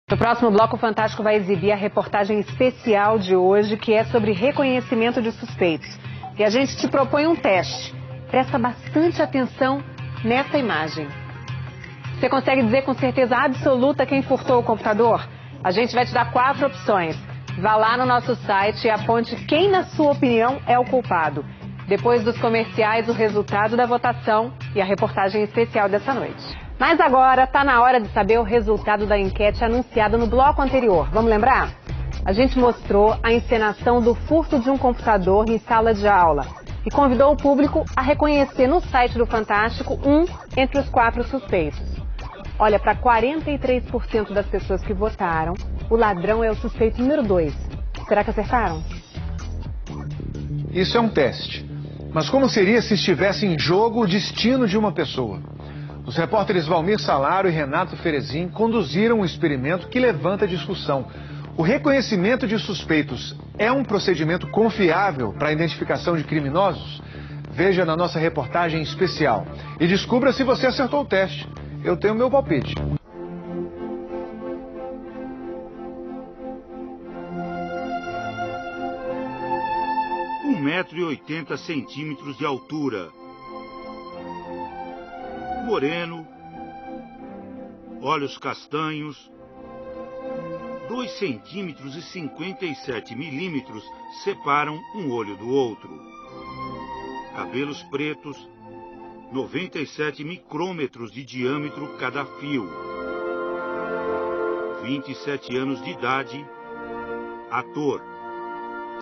No próximo bloco, o Fantástico vai exibir a reportagem especial de hoje, que é sobre reconhecimento de suspeitos. E a gente te propõe um teste. Presta bastante atenção nessa imagem. Você consegue dizer com certeza absoluta quem furtou o computador? A gente vai te dar 4 opções. Vá lá no nosso site e aponte quem, na sua opinião, é o culpado. Depois dos comerciais, o resultado da votação e a reportagem especial dessa noite. Mas agora está na hora de saber o resultado da enquete anunciada no bloco anterior. Vamos lembrar? A gente mostrou a encenação do furto de um computador em sala de aula e convidou o público a reconhecer no site do Fantástico um entre os 4 suspeitos. Olha, para 43% das pessoas que votaram, o ladrão é o suspeito número 2. Será que acertaram? Isso é um teste. Mas como seria se estivesse em jogo o destino de uma pessoa? Os repórteres Valmir Salaro e Renato Ferezin conduziram um experimento que levanta discussão. O reconhecimento de suspeitos é um procedimento confiável para a identificação de criminosos? Veja na nossa reportagem especial e descubra se você acertou o teste. Eu tenho meu palpite. 1,80 m de altura. Moreno, olhos castanhos, 2,57 cm separam um olho do outro. Cabelos pretos, 97 micrômetros de diâmetro cada fio. 27 anos de idade, ator.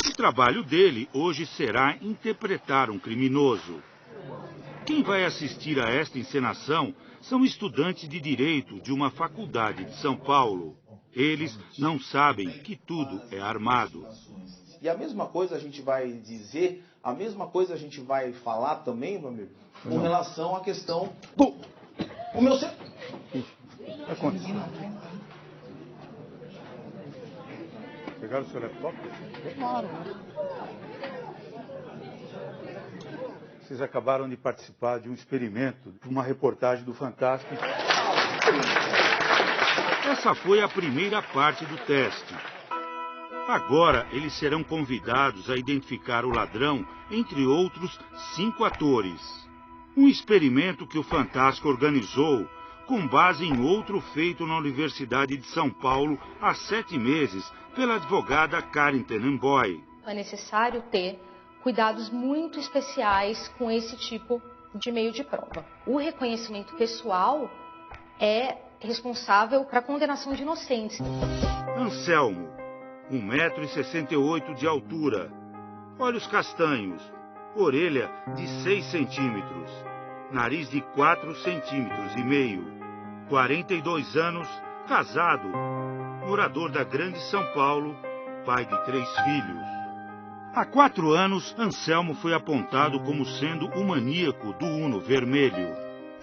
O trabalho dele hoje será interpretar um criminoso. Quem vai assistir a esta encenação são estudantes de Direito de uma faculdade de São Paulo. Eles não sabem que tudo é armado. E a mesma coisa a gente vai dizer, a mesma coisa a gente vai falar também, meu amigo, com relação à questão do... O meu... Pegaram o seu laptop? Claro. Vocês acabaram de participar de um experimento, de uma reportagem do Fantástico. Essa foi a primeira parte do teste. Agora eles serão convidados a identificar o ladrão entre outros 5 atores. Um experimento que o Fantástico organizou com base em outro feito na Universidade de São Paulo há 7 meses pela advogada Karen Tenenboy. É necessário ter cuidados muito especiais com esse tipo de meio de prova. O reconhecimento pessoal é responsável para a condenação de inocentes. Anselmo, 1,68 m de altura, olhos castanhos, orelha de 6 centímetros, nariz de 4,5 cm, 42 anos, casado, morador da Grande São Paulo, pai de 3 filhos. Há 4 anos, Anselmo foi apontado como sendo o maníaco do Uno vermelho.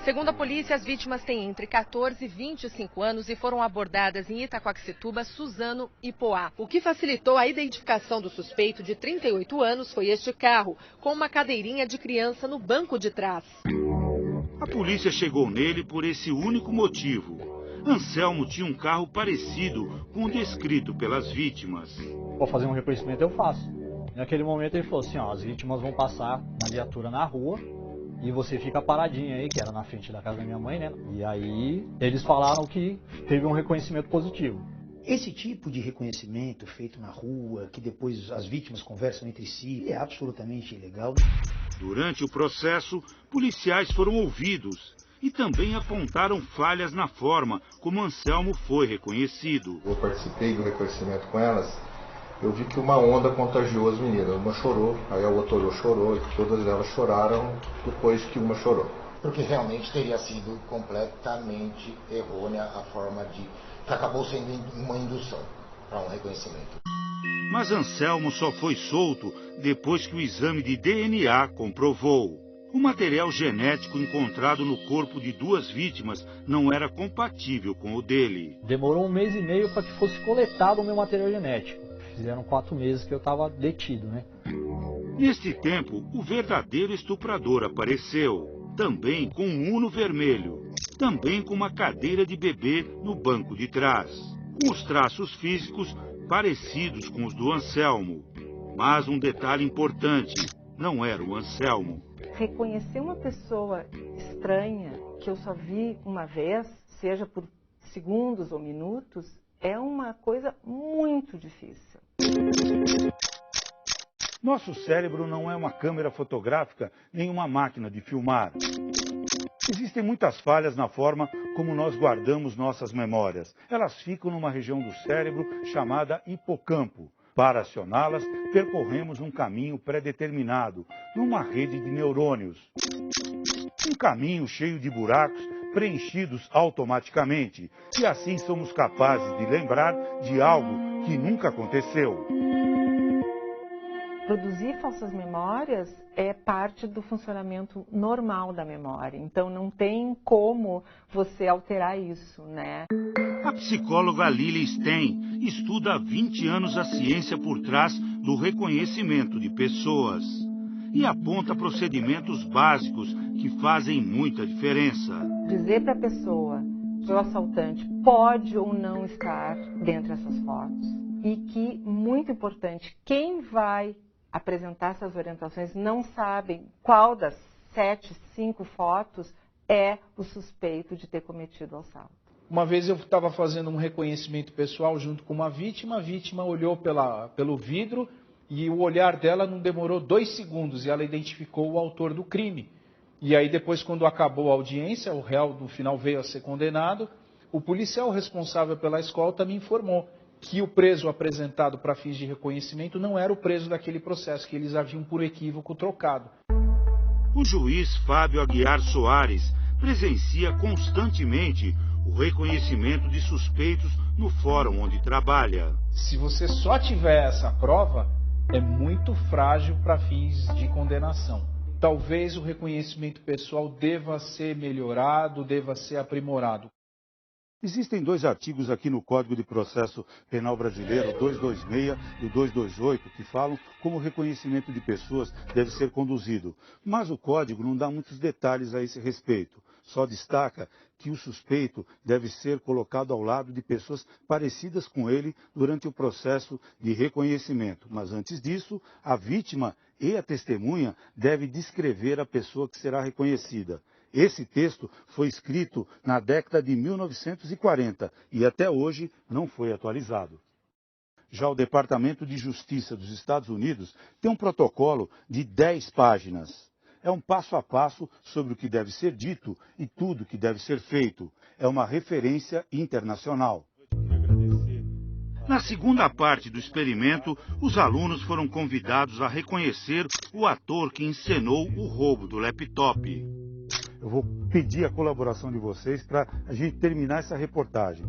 Segundo a polícia, as vítimas têm entre 14 e 25 anos e foram abordadas em Itaquaquecetuba, Suzano e Poá. O que facilitou a identificação do suspeito de 38 anos foi este carro, com uma cadeirinha de criança no banco de trás. A polícia chegou nele por esse único motivo. Anselmo tinha um carro parecido com o descrito pelas vítimas. Para fazer um reconhecimento eu faço. Naquele momento ele falou assim, ó, as vítimas vão passar na viatura na rua e você fica paradinho aí, que era na frente da casa da minha mãe, né? E aí eles falaram que teve um reconhecimento positivo. Esse tipo de reconhecimento feito na rua, que depois as vítimas conversam entre si, é absolutamente ilegal. Durante o processo, policiais foram ouvidos e também apontaram falhas na forma como Anselmo foi reconhecido. Eu participei do reconhecimento com elas. Eu vi que uma onda contagiou as meninas. Uma chorou, aí a outra olhou, chorou, e todas elas choraram depois que uma chorou. Porque realmente teria sido completamente errônea a forma de... que acabou sendo uma indução para um reconhecimento. Mas Anselmo só foi solto depois que o exame de DNA comprovou. O material genético encontrado no corpo de 2 vítimas não era compatível com o dele. Demorou 1 mês e meio para que fosse coletado o meu material genético. Fizeram 4 meses que eu estava detido, né? Neste tempo, o verdadeiro estuprador apareceu, também com um Uno vermelho, também com uma cadeira de bebê no banco de trás. com os traços físicos parecidos com os do Anselmo. Mas um detalhe importante, não era o Anselmo. Reconhecer uma pessoa estranha, que eu só vi uma vez, seja por segundos ou minutos, é uma coisa muito difícil. Nosso cérebro não é uma câmera fotográfica nem uma máquina de filmar. Existem muitas falhas na forma como nós guardamos nossas memórias. Elas ficam numa região do cérebro chamada hipocampo. Para acioná-las, percorremos um caminho pré-determinado, numa rede de neurônios. Um caminho cheio de buracos preenchidos automaticamente. E assim somos capazes de lembrar de algo que nunca aconteceu. Produzir falsas memórias é parte do funcionamento normal da memória. Então não tem como você alterar isso, né? A psicóloga Lili Stein estuda há 20 anos a ciência por trás do reconhecimento de pessoas e aponta procedimentos básicos que fazem muita diferença. Dizer para a pessoa que o assaltante pode ou não estar dentre essas fotos e que, muito importante, quem vai apresentar essas orientações não sabem qual das 5 fotos é o suspeito de ter cometido o assalto. Uma vez eu estava fazendo um reconhecimento pessoal junto com uma vítima, a vítima olhou pelo vidro e o olhar dela não demorou 2 segundos e ela identificou o autor do crime. E aí depois, quando acabou a audiência, o réu no final veio a ser condenado, o policial responsável pela escolta me informou que o preso apresentado para fins de reconhecimento não era o preso daquele processo, que eles haviam por equívoco trocado. O juiz Fábio Aguiar Soares presencia constantemente o reconhecimento de suspeitos no fórum onde trabalha. Se você só tiver essa prova, é muito frágil para fins de condenação. Talvez o reconhecimento pessoal deva ser melhorado, deva ser aprimorado. Existem 2 artigos aqui no Código de Processo Penal Brasileiro, o 226 e o 228, que falam como o reconhecimento de pessoas deve ser conduzido. Mas o Código não dá muitos detalhes a esse respeito. Só destaca que o suspeito deve ser colocado ao lado de pessoas parecidas com ele durante o processo de reconhecimento. Mas antes disso, a vítima e a testemunha devem descrever a pessoa que será reconhecida. Esse texto foi escrito na década de 1940 e até hoje não foi atualizado. Já o Departamento de Justiça dos Estados Unidos tem um protocolo de 10 páginas. É um passo a passo sobre o que deve ser dito e tudo que deve ser feito. É uma referência internacional. Na segunda parte do experimento, os alunos foram convidados a reconhecer o ator que encenou o roubo do laptop. Eu vou pedir a colaboração de vocês para a gente terminar essa reportagem.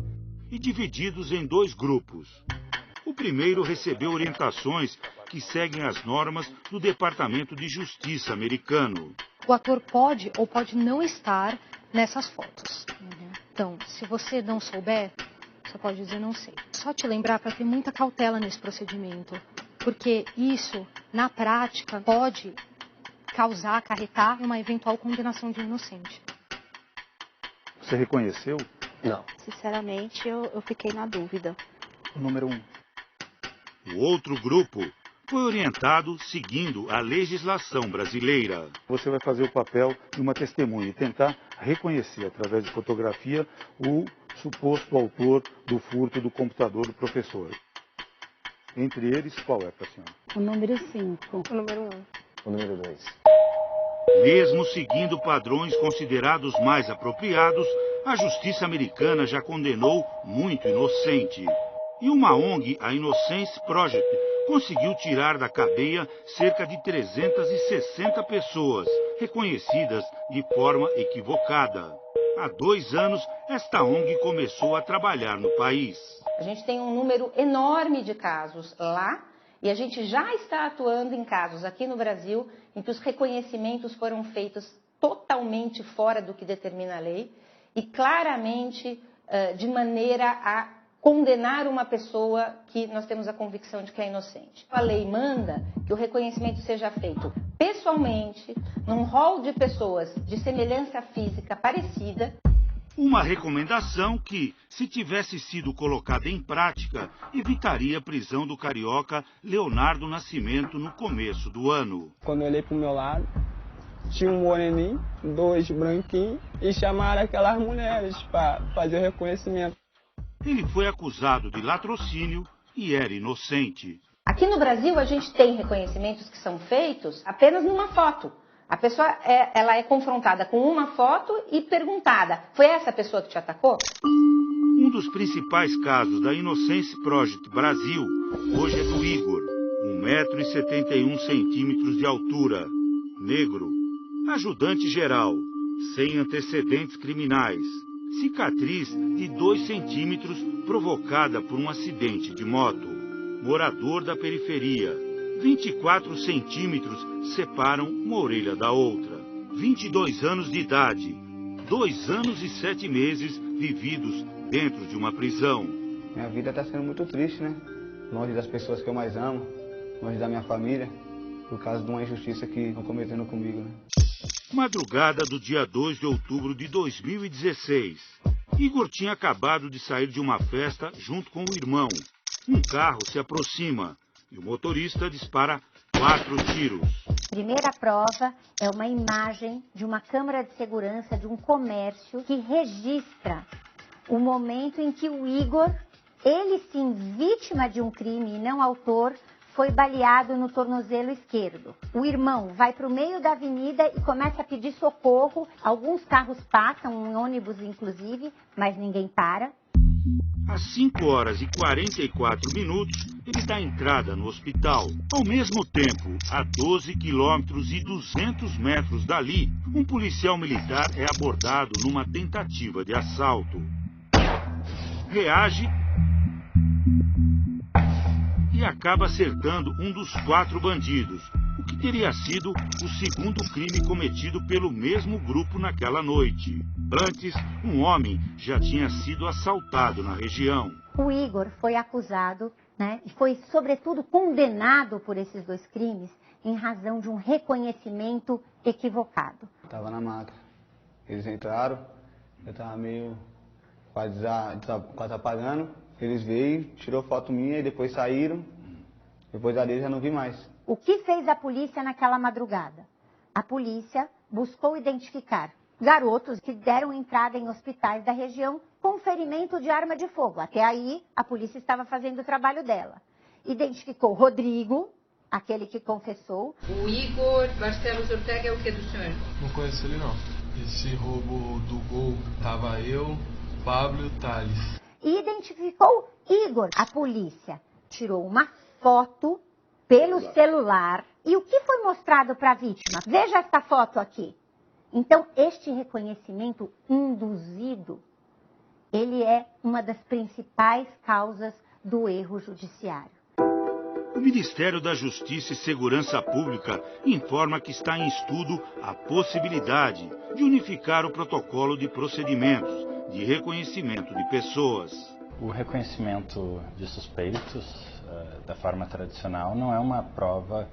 E divididos em 2 grupos. O primeiro recebeu orientações que seguem as normas do Departamento de Justiça americano. O ator pode ou pode não estar nessas fotos. Então, se você não souber, você pode dizer não sei. Só te lembrar para ter muita cautela nesse procedimento, porque isso, na prática, pode acarretar uma eventual condenação de um inocente. Você reconheceu? Não. Sinceramente, eu fiquei na dúvida. O número 1. O outro grupo foi orientado seguindo a legislação brasileira. Você vai fazer o papel de uma testemunha e tentar reconhecer, através de fotografia, o suposto autor do furto do computador do professor. Entre eles, qual é para a senhora? O número 5. O número 1. O número 2. Mesmo seguindo padrões considerados mais apropriados, a justiça americana já condenou muito inocente. E uma ONG, a Innocence Project, conseguiu tirar da cadeia cerca de 360 pessoas, reconhecidas de forma equivocada. Há 2 anos, esta ONG começou a trabalhar no país. A gente tem um número enorme de casos lá e a gente já está atuando em casos aqui no Brasil em que os reconhecimentos foram feitos totalmente fora do que determina a lei e claramente de maneira a condenar uma pessoa que nós temos a convicção de que é inocente. A lei manda que o reconhecimento seja feito pessoalmente, num rol de pessoas de semelhança física parecida Uma recomendação que, se tivesse sido colocada em prática, evitaria a prisão do carioca Leonardo Nascimento no começo do ano. Quando eu olhei para o meu lado, tinha um moreninho, 2 branquinhos, e chamaram aquelas mulheres para fazer o reconhecimento. Ele foi acusado de latrocínio e era inocente. Aqui no Brasil, a gente tem reconhecimentos que são feitos apenas numa foto. A pessoa ela é confrontada com uma foto e perguntada, foi essa a pessoa que te atacou? Um dos principais casos da Innocence Project Brasil hoje é do Igor, 1,71 m de altura, negro, ajudante geral, sem antecedentes criminais, cicatriz de 2 centímetros provocada por um acidente de moto, morador da periferia. 24 centímetros separam uma orelha da outra. 22 anos de idade. 2 anos e 7 meses vividos dentro de uma prisão. Minha vida está sendo muito triste, né? Longe das pessoas que eu mais amo, longe da minha família, por causa de uma injustiça que estão cometendo comigo, né? Madrugada do dia 2 de outubro de 2016. Igor tinha acabado de sair de uma festa junto com o irmão. Um carro se aproxima e o motorista dispara 4 tiros. Primeira prova é uma imagem de uma câmera de segurança de um comércio que registra o momento em que o Igor, ele sim vítima de um crime e não autor, foi baleado no tornozelo esquerdo. O irmão vai para o meio da avenida e começa a pedir socorro. Alguns carros passam, um ônibus inclusive, mas ninguém para. Às 5 horas e 44 minutos, ele dá entrada no hospital. Ao mesmo tempo, a 12 quilômetros e 200 metros dali, um policial militar é abordado numa tentativa de assalto. Reage e acaba acertando um dos 4 bandidos, o que teria sido o segundo crime cometido pelo mesmo grupo naquela noite. Antes, um homem já tinha sido assaltado na região. O Igor foi acusado, né, e foi sobretudo condenado por esses 2 crimes em razão de um reconhecimento equivocado. Estava na máquina. Eles entraram, eu estava meio quase apagando. Eles veio, tirou foto minha e depois saíram. Depois dali já não vi mais. O que fez a polícia naquela madrugada? A polícia buscou identificar garotos que deram entrada em hospitais da região com ferimento de arma de fogo. Até aí, a polícia estava fazendo o trabalho dela. Identificou Rodrigo, aquele que confessou. O Igor Barcelos Ortega é o que do senhor? Não conheço ele, não. Esse roubo do Gol, tava eu, Pablo e o Thales. E identificou Igor. A polícia tirou uma foto pelo celular. E o que foi mostrado para a vítima? Veja essa foto aqui. Então, este reconhecimento induzido, ele é uma das principais causas do erro judiciário. O Ministério da Justiça e Segurança Pública informa que está em estudo a possibilidade de unificar o protocolo de procedimentos de reconhecimento de pessoas. O reconhecimento de suspeitos da forma tradicional não é uma prova,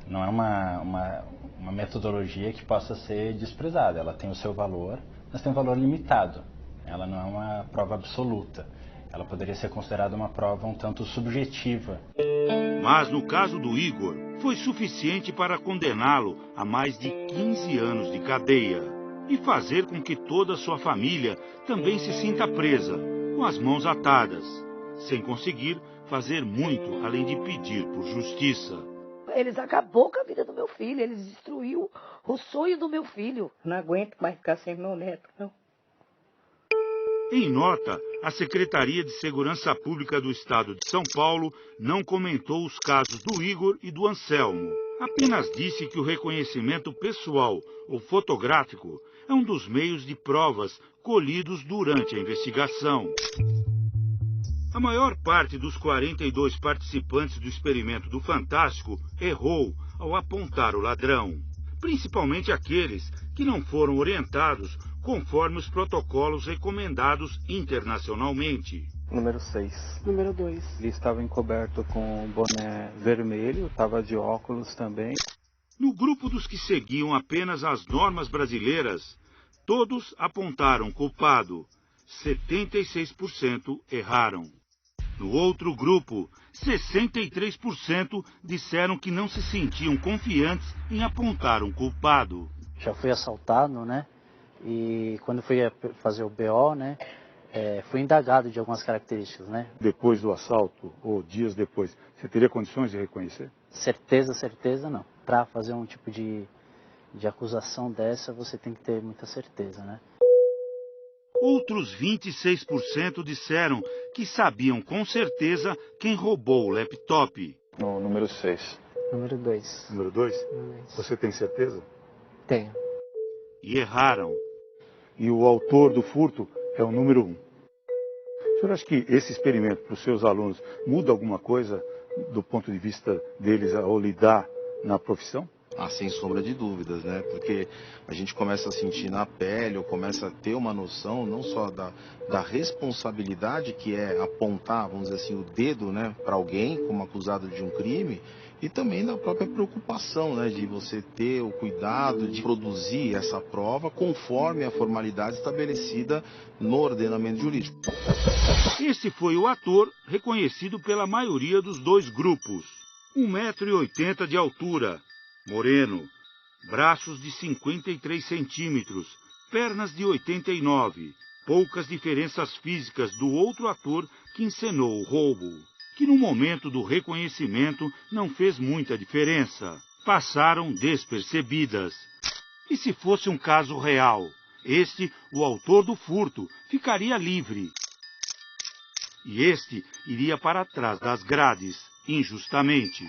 não é uma metodologia que possa ser desprezada. Ela tem o seu valor, mas tem um valor limitado. Ela não é uma prova absoluta. Ela poderia ser considerada uma prova um tanto subjetiva. Mas no caso do Igor, foi suficiente para condená-lo a mais de 15 anos de cadeia e fazer com que toda a sua família também se sinta presa, com as mãos atadas, sem conseguir fazer muito além de pedir por justiça. Eles acabou com a vida do meu filho, eles destruiu o sonho do meu filho. Não aguento mais ficar sem meu neto, não. Em nota, a Secretaria de Segurança Pública do Estado de São Paulo não comentou os casos do Igor e do Anselmo. Apenas disse que o reconhecimento pessoal ou fotográfico é um dos meios de provas colhidos durante a investigação. A maior parte dos 42 participantes do experimento do Fantástico errou ao apontar o ladrão, principalmente aqueles que não foram orientados conforme os protocolos recomendados internacionalmente. Número 6. Número 2. Ele estava encoberto com boné vermelho, estava de óculos também. No grupo dos que seguiam apenas as normas brasileiras, Todos apontaram culpado. 76% erraram. No outro grupo, 63% disseram que não se sentiam confiantes em apontar um culpado. Já fui assaltado, né? E quando fui fazer o BO, né? Fui indagado de algumas características, né? Depois do assalto, ou dias depois, você teria condições de reconhecer? Certeza não. Para fazer um tipo de acusação dessa, você tem que ter muita certeza, né? Outros 26% disseram que sabiam com certeza quem roubou o laptop. No número 6. Número 2. Número 2? Você tem certeza? Tenho. E erraram. E o autor do furto é o número 1. O senhor acha que esse experimento para os seus alunos muda alguma coisa do ponto de vista deles ao lidar na profissão? Ah, sem sombra de dúvidas, né? Porque a gente começa a sentir na pele, ou começa a ter uma noção não só da responsabilidade que é apontar, vamos dizer assim, o dedo, né, para alguém como acusado de um crime, e também da própria preocupação, né, de você ter o cuidado de produzir essa prova conforme a formalidade estabelecida no ordenamento jurídico. Esse foi o ator reconhecido pela maioria dos dois grupos. 1,80 m de altura, moreno, braços de 53 centímetros, pernas de 89, poucas diferenças físicas do outro ator que encenou o roubo, que no momento do reconhecimento não fez muita diferença. Passaram despercebidas. E se fosse um caso real, o autor do furto, ficaria livre. E iria para trás das grades, injustamente.